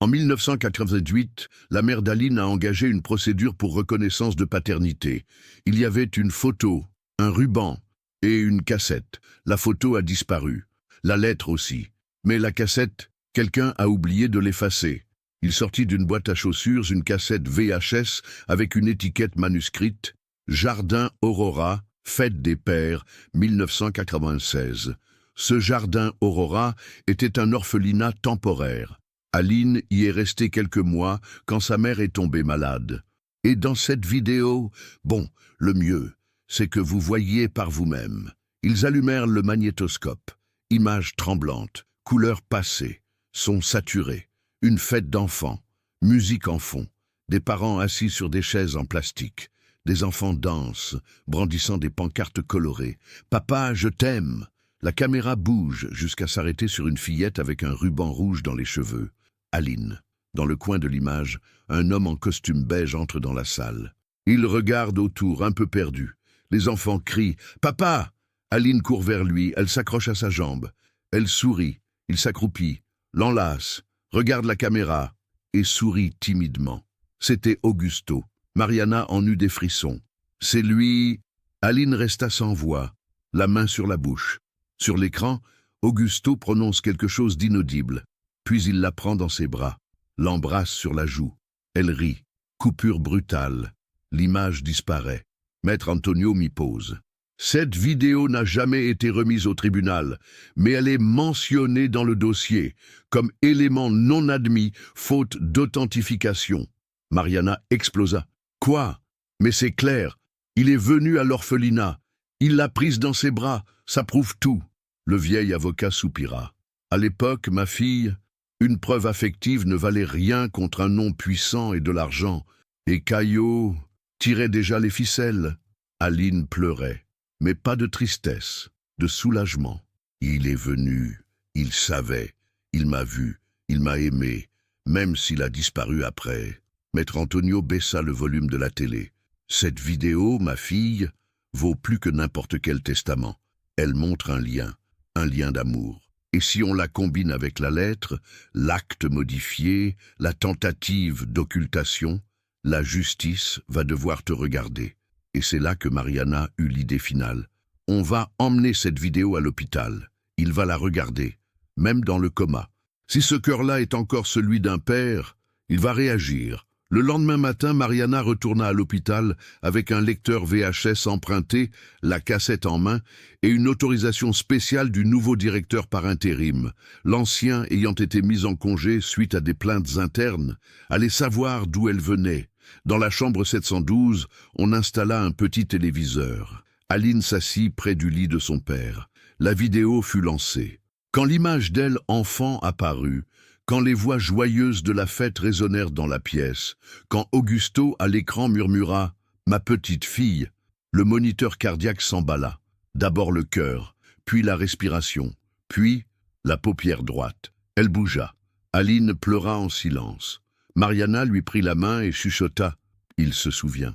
En 1988, la mère d'Aline a engagé une procédure pour reconnaissance de paternité. Il y avait une photo, un ruban et une cassette. La photo a disparu. La lettre aussi. Mais la cassette, quelqu'un a oublié de l'effacer. Il sortit d'une boîte à chaussures une cassette VHS avec une étiquette manuscrite « Jardin Aurora, Fête des Pères, 1996 ». Ce Jardin Aurora était un orphelinat temporaire. Aline y est restée quelques mois quand sa mère est tombée malade. Et dans cette vidéo, le mieux, c'est que vous voyiez par vous-même. Ils allumèrent le magnétoscope. Images tremblantes, couleurs passées, sons saturés, une fête d'enfants, musique en fond, des parents assis sur des chaises en plastique, des enfants dansent, brandissant des pancartes colorées. « Papa, je t'aime !» La caméra bouge jusqu'à s'arrêter sur une fillette avec un ruban rouge dans les cheveux. Aline. Dans le coin de l'image, un homme en costume beige entre dans la salle. Il regarde autour, un peu perdu. Les enfants crient « Papa !» Aline court vers lui, elle s'accroche à sa jambe. Elle sourit, il s'accroupit, l'enlace, regarde la caméra et sourit timidement. C'était Augusto. Mariana en eut des frissons. C'est lui. Aline resta sans voix, la main sur la bouche. Sur l'écran, Augusto prononce quelque chose d'inaudible. Puis il la prend dans ses bras, l'embrasse sur la joue. Elle rit. Coupure brutale. L'image disparaît. Maître Antonio m'y pose. Cette vidéo n'a jamais été remise au tribunal, mais elle est mentionnée dans le dossier comme élément non admis, faute d'authentification. Mariana explosa. Quoi? Mais c'est clair, il est venu à l'orphelinat. Il l'a prise dans ses bras, ça prouve tout. Le vieil avocat soupira. À l'époque, ma fille, une preuve affective ne valait rien contre un nom puissant et de l'argent. Et Caillot tirait déjà les ficelles. Aline pleurait, mais pas de tristesse, de soulagement. Il est venu, il savait, il m'a vu, il m'a aimé, même s'il a disparu après. Maître Antonio baissa le volume de la télé. Cette vidéo, ma fille, vaut plus que n'importe quel testament. Elle montre un lien d'amour. Et si on la combine avec la lettre, l'acte modifié, la tentative d'occultation, la justice va devoir te regarder. Et c'est là que Mariana eut l'idée finale. On va emmener cette vidéo à l'hôpital. Il va la regarder, même dans le coma. Si ce cœur-là est encore celui d'un père, il va réagir. Le lendemain matin, Mariana retourna à l'hôpital avec un lecteur VHS emprunté, la cassette en main, et une autorisation spéciale du nouveau directeur par intérim. L'ancien, ayant été mis en congé suite à des plaintes internes, allait savoir d'où elle venait. Dans la chambre 712, on installa un petit téléviseur. Aline s'assit près du lit de son père. La vidéo fut lancée. Quand l'image d'elle, enfant, apparut, quand les voix joyeuses de la fête résonnèrent dans la pièce, quand Augusto, à l'écran, murmura « Ma petite fille », le moniteur cardiaque s'emballa. D'abord le cœur, puis la respiration, puis la paupière droite. Elle bougea. Aline pleura en silence. Mariana lui prit la main et chuchota « Il se souvient ».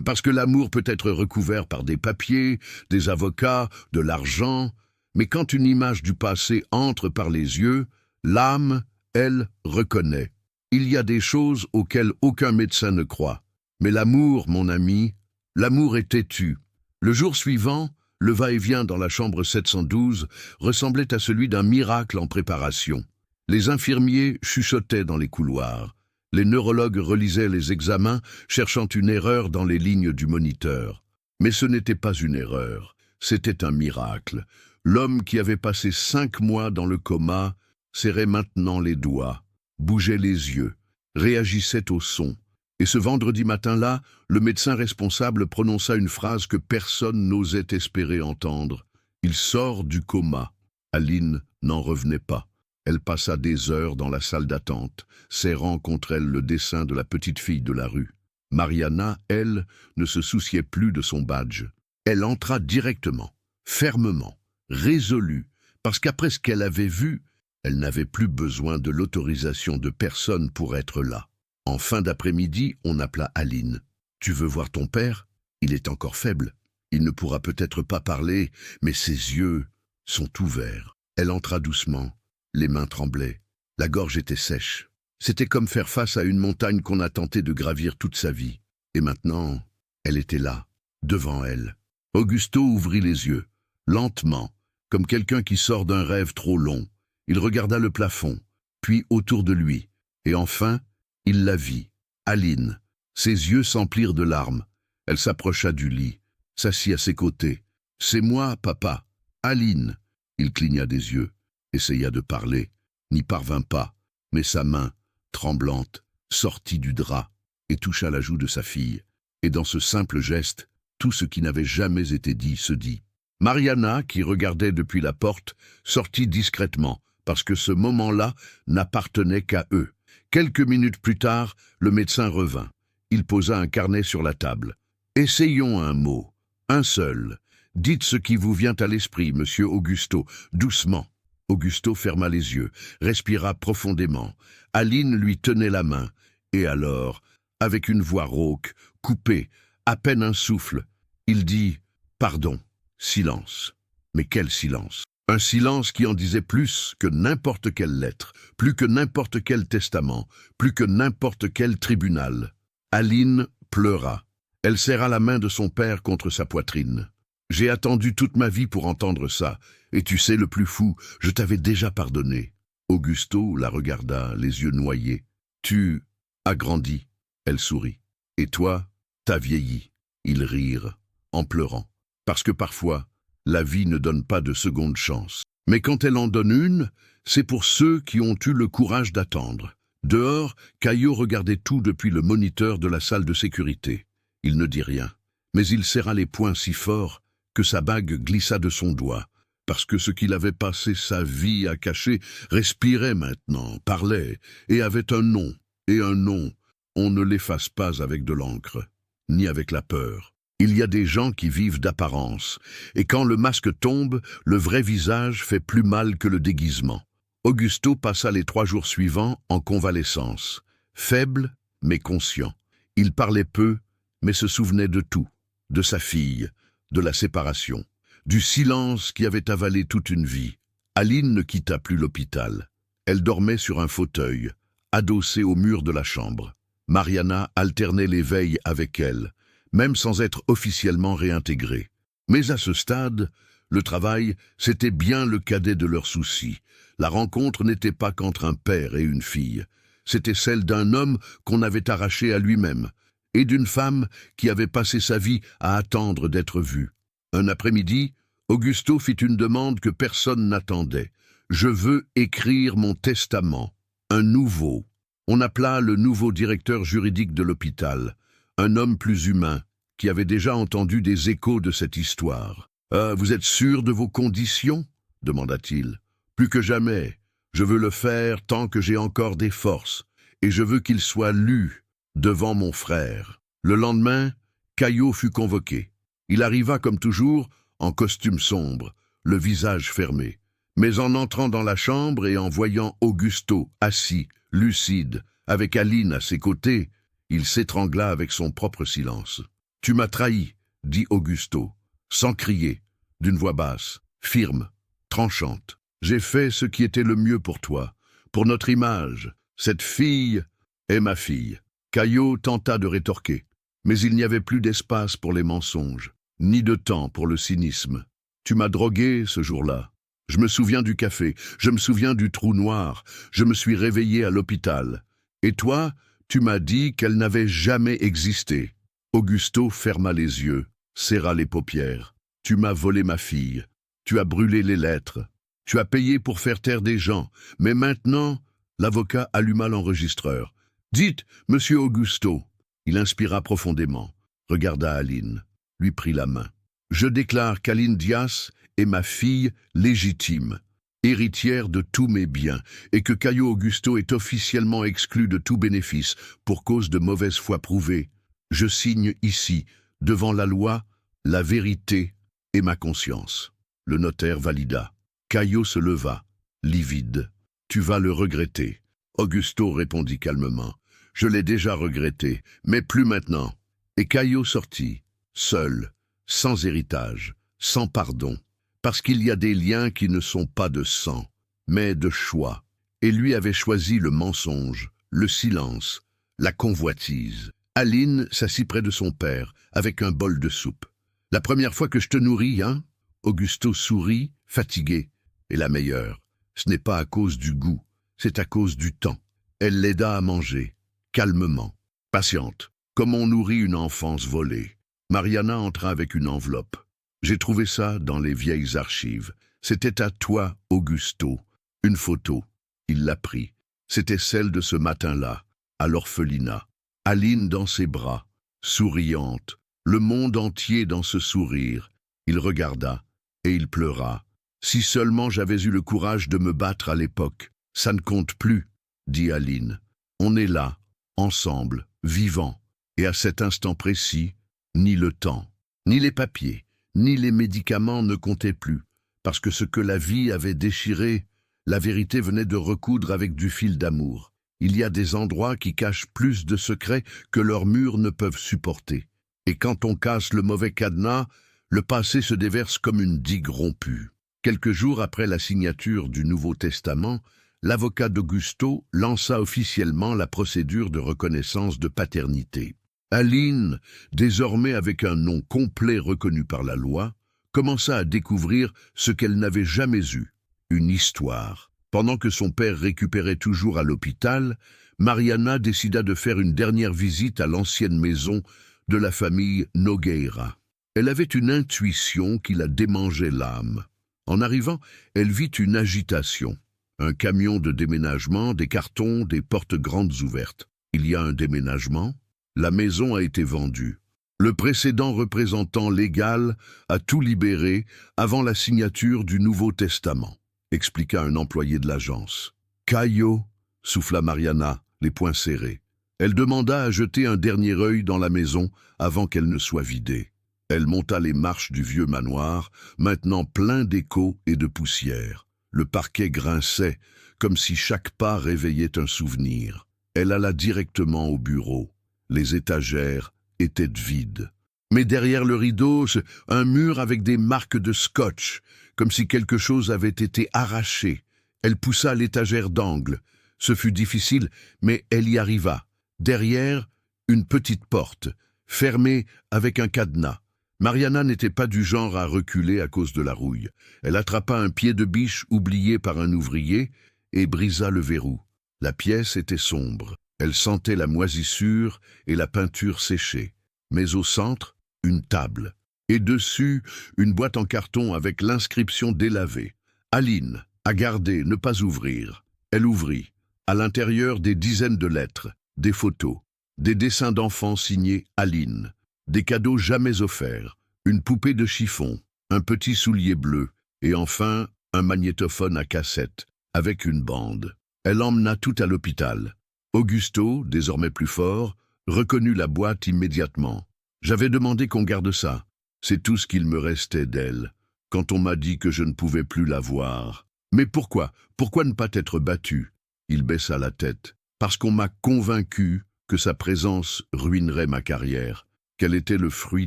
Parce que l'amour peut être recouvert par des papiers, des avocats, de l'argent, mais quand une image du passé entre par les yeux, l'âme, elle, reconnaît. Il y a des choses auxquelles aucun médecin ne croit. Mais l'amour, mon ami, l'amour est têtu. Le jour suivant, le va-et-vient dans la chambre 712 ressemblait à celui d'un miracle en préparation. Les infirmiers chuchotaient dans les couloirs. Les neurologues relisaient les examens, cherchant une erreur dans les lignes du moniteur. Mais ce n'était pas une erreur, c'était un miracle. L'homme qui avait passé 5 mois dans le coma serrait maintenant les doigts, bougeait les yeux, réagissait au son. Et ce vendredi matin-là, le médecin responsable prononça une phrase que personne n'osait espérer entendre. « Il sort du coma ». Aline n'en revenait pas. Elle passa des heures dans la salle d'attente, serrant contre elle le dessin de la petite fille de la rue. Mariana, elle, ne se souciait plus de son badge. Elle entra directement, fermement, résolue, parce qu'après ce qu'elle avait vu, elle n'avait plus besoin de l'autorisation de personne pour être là. En fin d'après-midi, on appela Aline. « Tu veux voir ton père? Il est encore faible. Il ne pourra peut-être pas parler, mais ses yeux sont ouverts. » Elle entra doucement. Les mains tremblaient, la gorge était sèche. C'était comme faire face à une montagne qu'on a tenté de gravir toute sa vie. Et maintenant, elle était là, devant elle. Augusto ouvrit les yeux, lentement, comme quelqu'un qui sort d'un rêve trop long. Il regarda le plafond, puis autour de lui, et enfin, il la vit, Aline. Ses yeux s'emplirent de larmes. Elle s'approcha du lit, s'assit à ses côtés. « C'est moi, papa, Aline !» Il cligna des yeux, essaya de parler, n'y parvint pas, mais sa main, tremblante, sortit du drap et toucha la joue de sa fille. Et dans ce simple geste, tout ce qui n'avait jamais été dit se dit. Mariana, qui regardait depuis la porte, sortit discrètement, parce que ce moment-là n'appartenait qu'à eux. Quelques minutes plus tard, le médecin revint. Il posa un carnet sur la table. « Essayons un mot, un seul. Dites ce qui vous vient à l'esprit, monsieur Augusto, doucement. » Augusto ferma les yeux, respira profondément. Aline lui tenait la main. Et alors, avec une voix rauque, coupée, à peine un souffle, il dit « Pardon ». Silence. Mais quel silence! Un silence qui en disait plus que n'importe quelle lettre, plus que n'importe quel testament, plus que n'importe quel tribunal. Aline pleura. Elle serra la main de son père contre sa poitrine. « J'ai attendu toute ma vie pour entendre ça, et tu sais le plus fou, je t'avais déjà pardonné. » Augusto la regarda, les yeux noyés. « Tu as grandi. » Elle sourit. « Et toi, t'as vieilli. » Ils rirent, en pleurant. Parce que parfois, la vie ne donne pas de seconde chance. Mais quand elle en donne une, c'est pour ceux qui ont eu le courage d'attendre. Dehors, Caillot regardait tout depuis le moniteur de la salle de sécurité. Il ne dit rien, mais il serra les poings si fort que sa bague glissa de son doigt, parce que ce qu'il avait passé sa vie à cacher respirait maintenant, parlait, et avait un nom, et un nom, on ne l'efface pas avec de l'encre, ni avec la peur. Il y a des gens qui vivent d'apparence, et quand le masque tombe, le vrai visage fait plus mal que le déguisement. Augusto passa les 3 jours suivants en convalescence, faible mais conscient. Il parlait peu, mais se souvenait de tout, de sa fille, de la séparation, du silence qui avait avalé toute une vie. Aline ne quitta plus l'hôpital. Elle dormait sur un fauteuil, adossée au mur de la chambre. Mariana alternait les veilles avec elle, même sans être officiellement réintégrée. Mais à ce stade, le travail, c'était bien le cadet de leurs soucis. La rencontre n'était pas qu'entre un père et une fille. C'était celle d'un homme qu'on avait arraché à lui-même, et d'une femme qui avait passé sa vie à attendre d'être vue. Un après-midi, Augusto fit une demande que personne n'attendait. « Je veux écrire mon testament, un nouveau. » On appela le nouveau directeur juridique de l'hôpital, un homme plus humain, qui avait déjà entendu des échos de cette histoire. « Vous êtes sûr de vos conditions ?» demanda-t-il. « Plus que jamais. Je veux le faire tant que j'ai encore des forces, et je veux qu'il soit lu devant mon frère. » Le lendemain, Caillot fut convoqué. Il arriva comme toujours, en costume sombre, le visage fermé. Mais en entrant dans la chambre et en voyant Augusto assis, lucide, avec Aline à ses côtés, il s'étrangla avec son propre silence. « Tu m'as trahi, » dit Augusto, sans crier, d'une voix basse, firme, tranchante. « J'ai fait ce qui était le mieux pour toi, pour notre image. Cette fille est ma fille. » Caillot tenta de rétorquer, mais il n'y avait plus d'espace pour les mensonges, ni de temps pour le cynisme. « Tu m'as drogué ce jour-là. Je me souviens du café, je me souviens du trou noir, je me suis réveillé à l'hôpital. Et toi, tu m'as dit qu'elle n'avait jamais existé. » Augusto ferma les yeux, serra les paupières. « Tu m'as volé ma fille, tu as brûlé les lettres, tu as payé pour faire taire des gens, mais maintenant, l'avocat alluma l'enregistreur. « Dites, monsieur Augusto. » Il inspira profondément, regarda Aline, lui prit la main. « Je déclare qu'Aline Dias est ma fille légitime, héritière de tous mes biens, et que Caio Augusto est officiellement exclu de tout bénéfice pour cause de mauvaise foi prouvée. Je signe ici, devant la loi, la vérité et ma conscience. » Le notaire valida. Caio se leva, livide. « Tu vas le regretter. » Augusto répondit calmement. « Je l'ai déjà regretté, mais plus maintenant. » Et Caio sortit, seul, sans héritage, sans pardon, parce qu'il y a des liens qui ne sont pas de sang, mais de choix. Et lui avait choisi le mensonge, le silence, la convoitise. Aline s'assit près de son père, avec un bol de soupe. « La première fois que je te nourris, hein ?» Augusto sourit, fatigué. « Et la meilleure. Ce n'est pas à cause du goût, c'est à cause du temps. » Elle l'aida à manger, calmement, patiente, comme on nourrit une enfance volée. Mariana entra avec une enveloppe. « J'ai trouvé ça dans les vieilles archives. C'était à toi, Augusto. Une photo. » Il l'a pris. C'était celle de ce matin-là, à l'orphelinat. Aline dans ses bras, souriante, le monde entier dans ce sourire. Il regarda, et il pleura. « Si seulement j'avais eu le courage de me battre à l'époque. Ça ne compte plus, » dit Aline. « On est là, ensemble, vivants. Et à cet instant précis, ni le temps, ni les papiers, ni les médicaments ne comptaient plus. Parce que ce que la vie avait déchiré, la vérité venait de recoudre avec du fil d'amour. Il y a des endroits qui cachent plus de secrets que leurs murs ne peuvent supporter. Et quand on casse le mauvais cadenas, le passé se déverse comme une digue rompue. » Quelques jours après la signature du Nouveau Testament, l'avocat d'Augusto lança officiellement la procédure de reconnaissance de paternité. Aline, désormais avec un nom complet reconnu par la loi, commença à découvrir ce qu'elle n'avait jamais eu, une histoire. Pendant que son père récupérait toujours à l'hôpital, Mariana décida de faire une dernière visite à l'ancienne maison de la famille Nogueira. Elle avait une intuition qui la démangeait l'âme. En arrivant, elle vit une agitation. Un camion de déménagement, des cartons, des portes grandes ouvertes. Il y a un déménagement. La maison a été vendue. Le précédent représentant légal a tout libéré avant la signature du Nouveau Testament, expliqua un employé de l'agence. « Caillot » souffla Mariana, les poings serrés. Elle demanda à jeter un dernier œil dans la maison avant qu'elle ne soit vidée. Elle monta les marches du vieux manoir, maintenant plein d'échos et de poussière. Le parquet grinçait, comme si chaque pas réveillait un souvenir. Elle alla directement au bureau. Les étagères étaient vides. Mais derrière le rideau, un mur avec des marques de scotch, comme si quelque chose avait été arraché. Elle poussa l'étagère d'angle. Ce fut difficile, mais elle y arriva. Derrière, une petite porte, fermée avec un cadenas. Mariana n'était pas du genre à reculer à cause de la rouille. Elle attrapa un pied de biche oublié par un ouvrier et brisa le verrou. La pièce était sombre. Elle sentait la moisissure et la peinture séchée. Mais au centre, une table. Et dessus, une boîte en carton avec l'inscription délavée. « Aline, à garder, ne pas ouvrir. » Elle ouvrit. À l'intérieur, des dizaines de lettres, des photos, des dessins d'enfants signés « Aline ». Des cadeaux jamais offerts, une poupée de chiffon, un petit soulier bleu, et enfin un magnétophone à cassette, avec une bande. Elle emmena tout à l'hôpital. Augusto, désormais plus fort, reconnut la boîte immédiatement. « J'avais demandé qu'on garde ça. C'est tout ce qu'il me restait d'elle, quand on m'a dit que je ne pouvais plus la voir. Mais pourquoi? Pourquoi ne pas être battu ?» Il baissa la tête. « Parce qu'on m'a convaincu que sa présence ruinerait ma carrière. Qu'elle était le fruit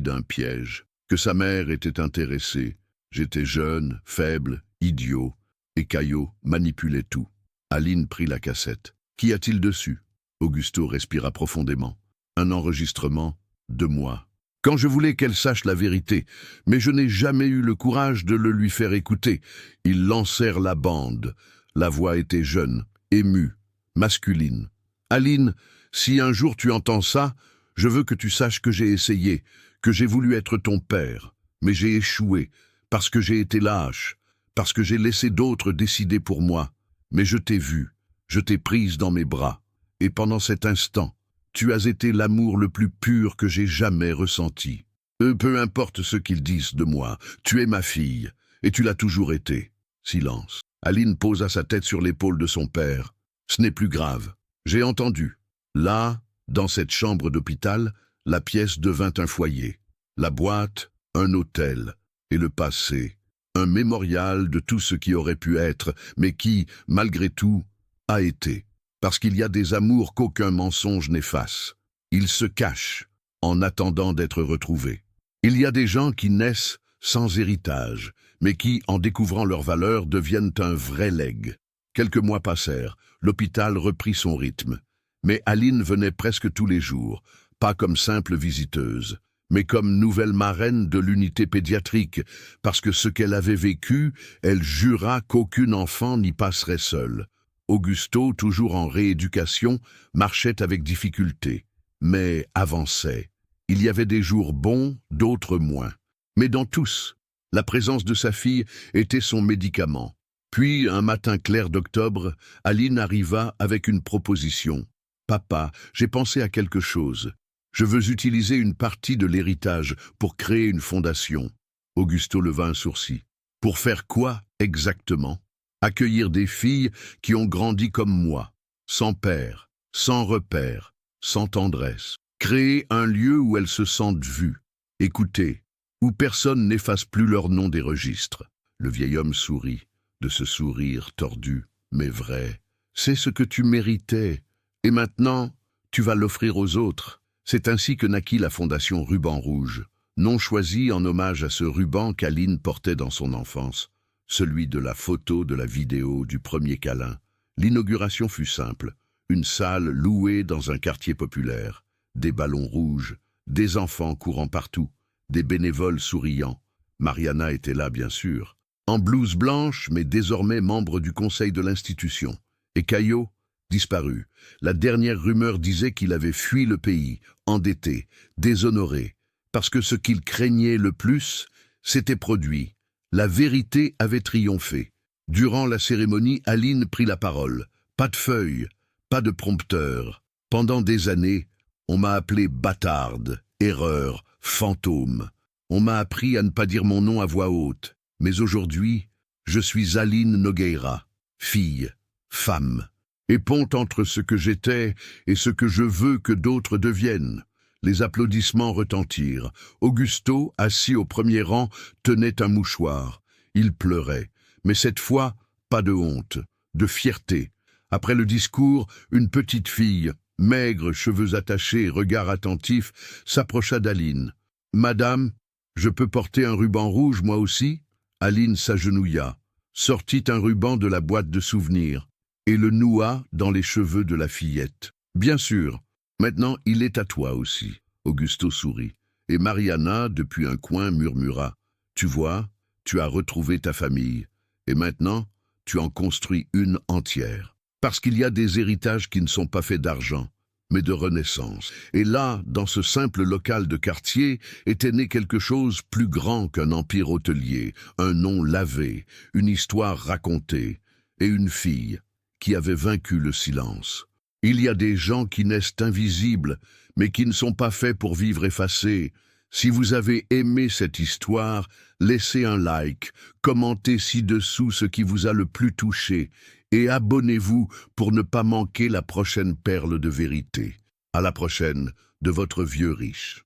d'un piège, que sa mère était intéressée. J'étais jeune, faible, idiot, et Caillot manipulait tout. » Aline prit la cassette. « Qu'y a-t-il dessus ?» Augusto respira profondément. « Un enregistrement de moi. Quand je voulais qu'elle sache la vérité, mais je n'ai jamais eu le courage de le lui faire écouter. Ils lancèrent la bande. La voix était jeune, émue, masculine. Aline, si un jour tu entends ça, je veux que tu saches que j'ai essayé, que j'ai voulu être ton père, mais j'ai échoué, parce que j'ai été lâche, parce que j'ai laissé d'autres décider pour moi. Mais je t'ai vu, je t'ai prise dans mes bras, et pendant cet instant, tu as été l'amour le plus pur que j'ai jamais ressenti. Peu importe ce qu'ils disent de moi, tu es ma fille, et tu l'as toujours été. » Silence. Aline posa sa tête sur l'épaule de son père. « Ce n'est plus grave. J'ai entendu. Là, dans cette chambre d'hôpital, la pièce devint un foyer. La boîte, un hôtel. Et le passé, un mémorial de tout ce qui aurait pu être, mais qui, malgré tout, a été. Parce qu'il y a des amours qu'aucun mensonge n'efface. Ils se cachent, en attendant d'être retrouvés. Il y a des gens qui naissent sans héritage, mais qui, en découvrant leur valeur, deviennent un vrai legs. Quelques mois passèrent, l'hôpital reprit son rythme. Mais Aline venait presque tous les jours, pas comme simple visiteuse, mais comme nouvelle marraine de l'unité pédiatrique, parce que ce qu'elle avait vécu, elle jura qu'aucun enfant n'y passerait seul. Augusto, toujours en rééducation, marchait avec difficulté, mais avançait. Il y avait des jours bons, d'autres moins. Mais dans tous, la présence de sa fille était son médicament. Puis, un matin clair d'octobre, Aline arriva avec une proposition. « Papa, j'ai pensé à quelque chose. Je veux utiliser une partie de l'héritage pour créer une fondation. » Augusto leva un sourcil. « Pour faire quoi exactement ? Accueillir des filles qui ont grandi comme moi, sans père, sans repère, sans tendresse. Créer un lieu où elles se sentent vues, écoutées, où personne n'efface plus leur nom des registres. » Le vieil homme sourit, de ce sourire tordu, mais vrai. « C'est ce que tu méritais, et maintenant, tu vas l'offrir aux autres. » C'est ainsi que naquit la fondation Ruban Rouge, nom choisi en hommage à ce ruban qu'Aline portait dans son enfance, celui de la photo, de la vidéo, du premier câlin. L'inauguration fut simple, une salle louée dans un quartier populaire, des ballons rouges, des enfants courant partout, des bénévoles souriants. Mariana était là, bien sûr, en blouse blanche, mais désormais membre du conseil de l'institution. Et Caillot, disparu. La dernière rumeur disait qu'il avait fui le pays, endetté, déshonoré, parce que ce qu'il craignait le plus s'était produit. La vérité avait triomphé. Durant la cérémonie, Aline prit la parole. Pas de feuille, pas de prompteur. Pendant des années, on m'a appelé bâtarde, erreur, fantôme. On m'a appris à ne pas dire mon nom à voix haute. Mais aujourd'hui, je suis Aline Nogueira, fille, femme. Et pont entre ce que j'étais et ce que je veux que d'autres deviennent. Les applaudissements retentirent. Augusto, assis au premier rang, tenait un mouchoir. Il pleurait, mais cette fois, pas de honte, de fierté. Après le discours, une petite fille, maigre, cheveux attachés, regard attentif, s'approcha d'Aline. « Madame, je peux porter un ruban rouge, moi aussi ?» Aline s'agenouilla, sortit un ruban de la boîte de souvenirs et le noua dans les cheveux de la fillette. « Bien sûr, maintenant il est à toi aussi. » Augusto sourit, et Mariana, depuis un coin, murmura. « Tu vois, tu as retrouvé ta famille, et maintenant, tu en construis une entière. Parce qu'il y a des héritages qui ne sont pas faits d'argent, mais de renaissance. Et là, dans ce simple local de quartier, était né quelque chose plus grand qu'un empire hôtelier, un nom lavé, une histoire racontée, et une fille qui avait vaincu le silence. Il y a des gens qui naissent invisibles, mais qui ne sont pas faits pour vivre effacés. Si vous avez aimé cette histoire, laissez un like, commentez ci-dessous ce qui vous a le plus touché, et abonnez-vous pour ne pas manquer la prochaine perle de vérité. À la prochaine, de votre vieux riche.